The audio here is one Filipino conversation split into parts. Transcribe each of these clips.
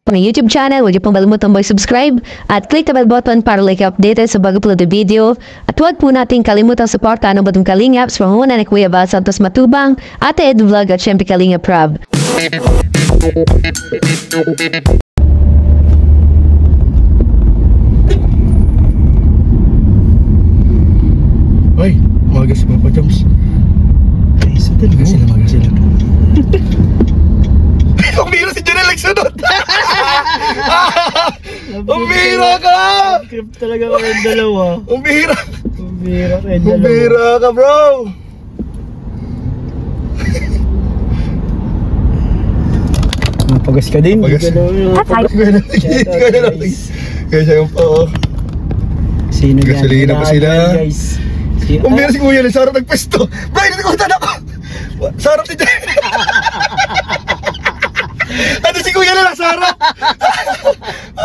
Pang YouTube channel, huwag niyo pong balimutang mag-subscribe at click the bell button para like updated sa bago-upload na video. At huwag po natin kalimutang suportahan ang Batong Kalingaps from Huna ni Kuya Val Santos Matubang, Ate Ed Vlog at syempre Kalingap Rob. Ay, magas pa pa, Joms. Ay, isa talaga sila, magas sila. Umira si Janelle nagsunod! Umira ka! Trip talaga kami yung dalawa. Umira! Umira kayo dalawa. Umira ka, bro! Mapagas ka din. Mapagas. Guys, ayun po. Sino yan? Gasolina pa sila. Guys. Umira si Kuya, sa harap nagpesto. Bro, hindi ko ako! Sa harap si Janelle! Ano si Kuya na sa harap?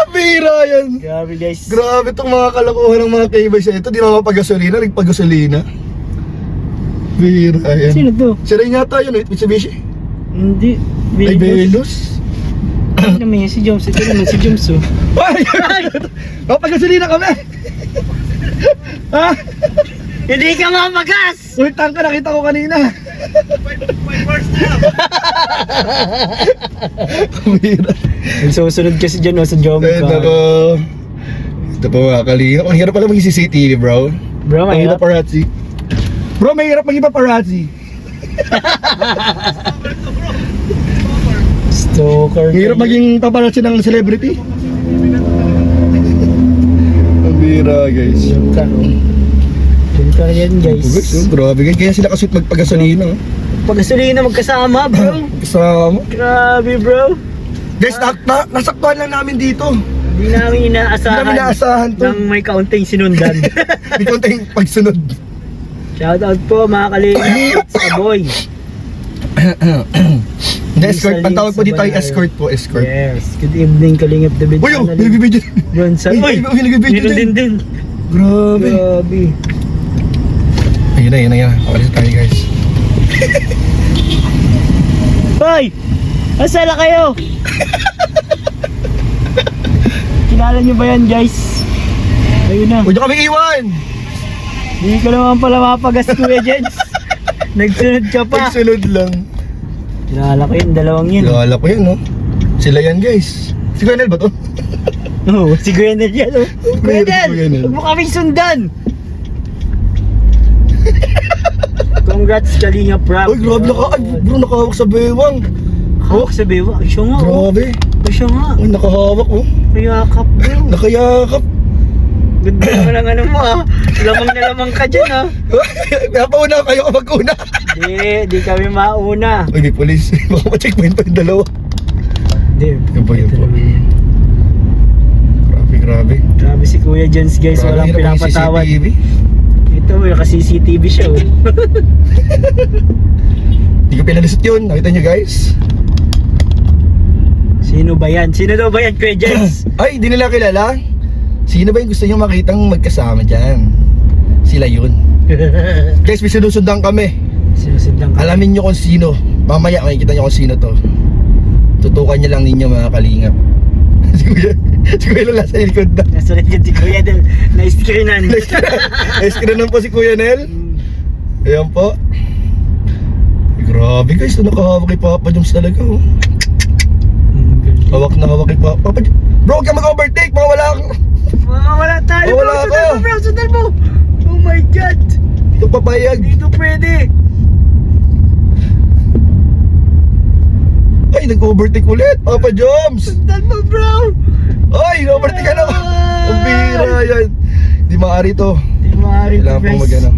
Umira yan! Grabe guys. Grabe itong mga kalokohan ng mga K-boys na ito. Di na mapagasolina, nagpagasolina. Bira yan. Sino to? Si Ray yata yun, Mitsubishi. Hindi. Ay, Velos. Ano naman yun si Joms? Ito naman si Joms oh. Ay! Mapagasolina kami! Ha? Hindi ka mapagas! Uy, tangka, nakita ko kanina. 5 hours na. Bira. Nagsusunod kasi dyan oh, sa Jom Ay, ka. nako. Ito pa mga kalingap. Ang hirap pala maging CCTV, bro. Bro, Ang mahirap. paparazzi. Bro, may hirap maging paparazzi. Stalker. Ang hirap maging paparazzi ng celebrity. Ang bira, guys. Jom ka oh. Jom ka yan guys. Grabe, kaya sila kasi magpagasolina. Pagasolina magkasama bro. Kasama. Grabe bro. Guys, nasaktuhan lang namin dito. Hindi namin inaasahan. Hindi namin inaasahan to. Nang may kaunting sinundan. Hindi ko tayong pagsunod. Shoutout po mga kalingap. It's a boy. Escort, ang tawag po dito ay escort po, escort. Yes. Good evening kalingap David. Uy, nagbibidyo. Bronson. Uy, Uy, nagbibidyo meron din. Grabe. Grabe. Ayun na. Pakalis tayo, guys. Hoy! Masala kayo! Kilala nyo ba yan guys? Ayun na. Huwag nyo kami iwan! Hindi ka naman pala mapagas Kuya Jens. Nagsunod ka pa. Pagsunod lang. Kilala ko yun, dalawang yun. Kilala ko yan, no? Sila yan, guys. Si Gwenel ba to? Oo, si Gwenel yan oh. Gwenel. Gwenel! Huwag mo kaming sundan! Congrats Kalingap Rob. Uy, grabe bro, nakahawak sa bewang. Hawak sa bewa. Ay, siya nga oh. Grabe. Ay, siya nga. Uy, nakahawak, oh. Kayakap bro. Nakayakap. Ganda naman ang ano mo ah. Lamang na lamang ka dyan ah. Kaya pauna kayo kapag una. Di kami mauna. Uy, may police. Baka ma-checkpoint pa yung dalawa. Hindi. Yun po. Grabe. Grabe si Kuya Jens guys. Grabe, Walang hirap maging pinapatawad. CCTV. Ito naka-CCTV siya oh. Hindi ko pinalusot yun. Nakita nyo, guys? Sino ba yan? Sino daw ba yan Kuya Jens? Ay, di nila kilala. Sino ba yung gusto nyo makitang magkasama dyan? Sila yun. Guys, may sinusundan kami. Sinusundan ka. Alamin nyo kung sino. Mamaya makikita nyo kung sino to. Tutukan nyo lang ninyo mga kalingap. Si Kuya lang nasa likod na. Nasa likod si Kuya Nel. Na-screenan. Na-screenan po si Kuya Nel. Ayan po. Grabe guys, ito nakahawak kay Papa Joms talaga oh. Hawak na hawak kay Papa Joms. Bro, huwag ka mag-overtake, mawala ako. Mawala tayo Mawala bro. ako. Sundan mo bro, sundan mo. Oh my god. Dito papayag. Dito pwede. Ay, nag-overtake ulit, Papa Joms. Sundan mo bro. Ay, nag-overtake ka na. Ang bira yan. Di maaari to. Di maaari to Kailangan guys. pong mag-ano.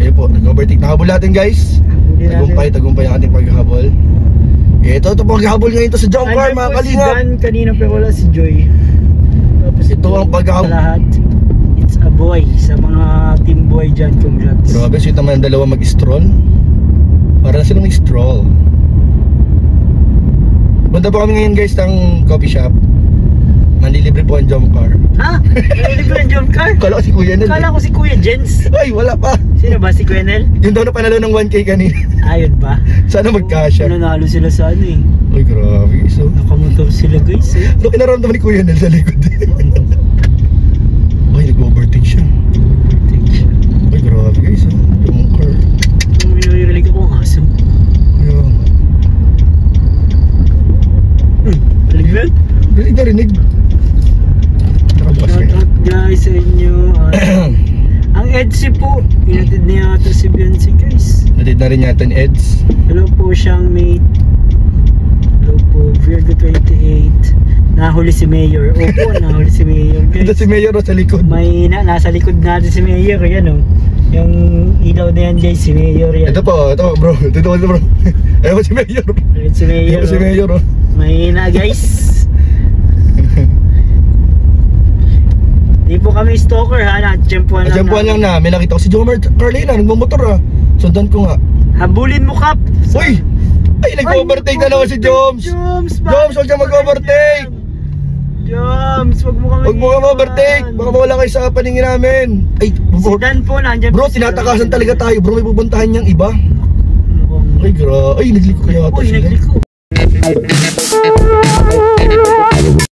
Ayun po, nag-overtake. Nakahabol natin guys. Tagumpay ang ating paghahabol. Ito paghahabol ngayon to sa jump car mga kalingap. Si Dan kanina pero wala si Joy. Tapos Ito ang paghahabol. lahat. It's a boy. Sa mga team boy dyan, congrats. Grabe, sweet naman ang dalawa mag-stroll. Para na silang mag-stroll. Punta po kami ngayon guys ng coffee shop. Manlilibre po ang jump car. Ha? Nalilibre ang jump car? Kala ko si Kuya Nel. Kala ko si Kuya Jens. Ay, wala pa. Sino ba? Si Kuya Nel? Yung daw na panalo ng 1K kanina. Ayun ba? Sana magkasya. Nanalo sila sa ano eh. Ay, grabe guys. Oh. Nakamotor sila guys eh. Ano kinaramdaman ni Kuya Nel sa likod? Ay, nag-overtake siya. Ay, grabe guys. Oh. Yung car. Minurilig ako ang aso. Ayun. Rinig ba? Rinig na rinig. Nakabukas Shout kayo. out guys sa inyo. Ang Edsy po, inatid niya ito si Beyonce guys. Natid na rin yata ni Eds. Hello po siyang mate. Hello po, Virgo 28. Nahuli si Mayor. Opo, nahuli si Mayor Ito guys. si Mayor oh, sa likod. May nasa likod natin si Mayor. Yan o. Yung ilaw na yan guys, si Mayor yan. Ito po bro. Ito bro. Ayun si Mayor. Ayun si Mayor. Ayun si Mayor oh. May na guys. Di po kami stalker ha, natsyempuan lang. Asyampuan lang na. May nakita ko si Jomar Carlina. Nagmamotor ah. Sundan ko nga. Habulin mo Kap. Uy! Ay, nag-overtake na naman si Joms! Joms, Joms, huwag siya mag-overtake! Joms, wag mo kami. Huwag mo ka ma-overtake! Baka mawala kayo sa paningin namin! Ay, Si Dan po, nandiyan bro, po si tinatakasan Dan. talaga tayo bro, may pupuntahan niyang iba. Ay, ay, nagliko kaya ata Uy, sila. nagliko.